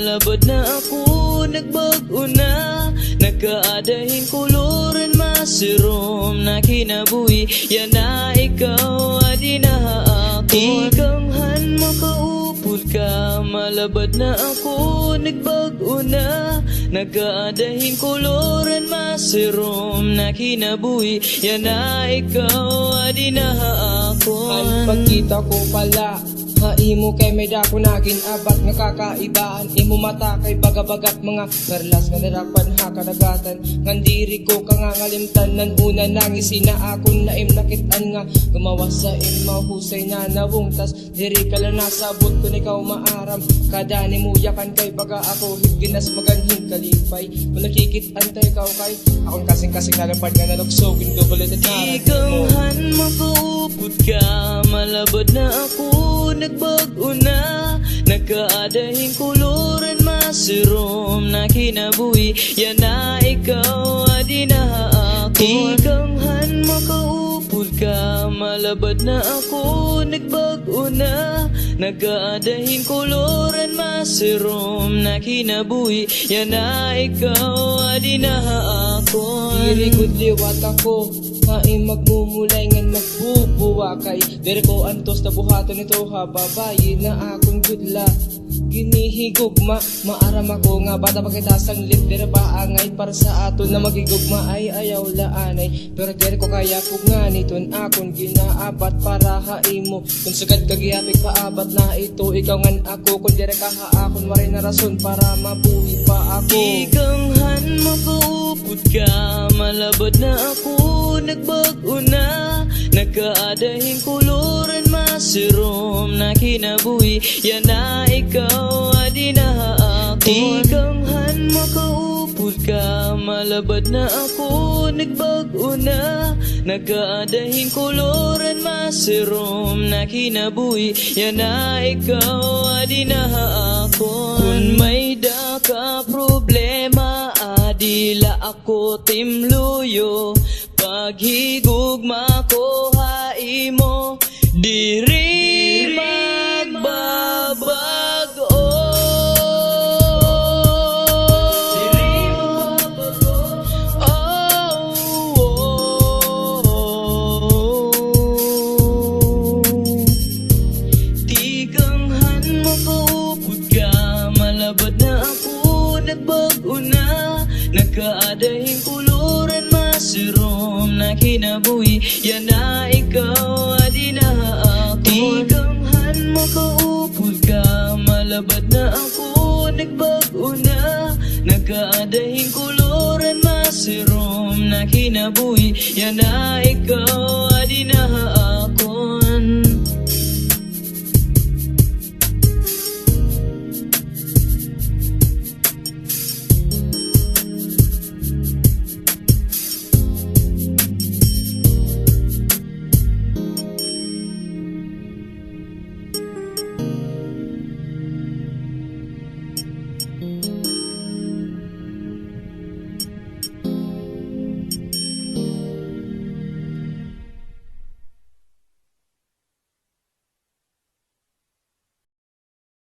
malabad na ako, nagbago na. Nagkaadahing koloran, masirom na kinabuhi. Yan na ikaw, adi na ako. Ikanghan makaupod ka, malabad na ako, nagbago na. Nagkaadahing koloran, masirom na kinabuhi. Yan na ikaw, adi na ako. Ang pagkita ko pala imo kay may dako naging abat nga kakaibaan. Imo mata kay bagabagat mga perlas nga narapan ha kadagatan. Ngandiri ko kangangalimtan nan una nangis na akon naim nakitaan nga gumawa sa imo husay na nawungtas. Diri ka lang nasabot ko ikaw maaram. Kada ni muyakan kay baga ako higginas maganhing kalipay. Kung nakikitantay ikaw kay akong kasing-kasing nalapad nga naluksogin ko kulit at naran. Ikanghan makaupod ka, malabad na ako, nagbago na. Nagkaadahing koloran, masirom na kinabuhi. Yan na ikaw, adi na ako. Ikanghan makaupod ka, malabad na ako, nagbago na. Nagkaadahing koloran, masirom na kinabuhi. Yan na ikaw, adi na ako. Diri gud liwat ako ay magmumulay ngan magbubuwa kay diri ko antos na buhaton ito ha babayi na akong gudla ginihigugma maaram ako nga bata pagkitasang lip diri pa angay para sa aton na magigugma ay ayaw laanay pero diri ko kaya kog nga niton akon ginaabat para haimo kung sagad kagihapik paabat na ito ikaw ngan ako kung diri ka ha akon maray na rason para mabuhi pa ako. Ikanghan makaupod ka, malabad na ako, nagbago na. Nagkaadahing koloran, masirom na kinabuhi. Yan na ikaw, adi na ako. Ikanghan makaupod ka, malabad na ako, nagbago na. Nagkaadahing koloran, masirom na kinabuhi. Yan na ikaw, adi na ako. Kung may daka problema, adila ako timluyo. Paghigugma ko haimo, diri magbabago. Diri magbabago. Tikanghan makaupod ka, malabad na ako, nagbago na. Nagkaadahing koloran, masirom na kinabuhi. Yan na ikaw, adi na ako. Ikanghan makaupod ka, malabad na ako, nagbago na. Nagkaadahing koloran, masirom na kinabuhi. Yan na ikaw, adi na ako.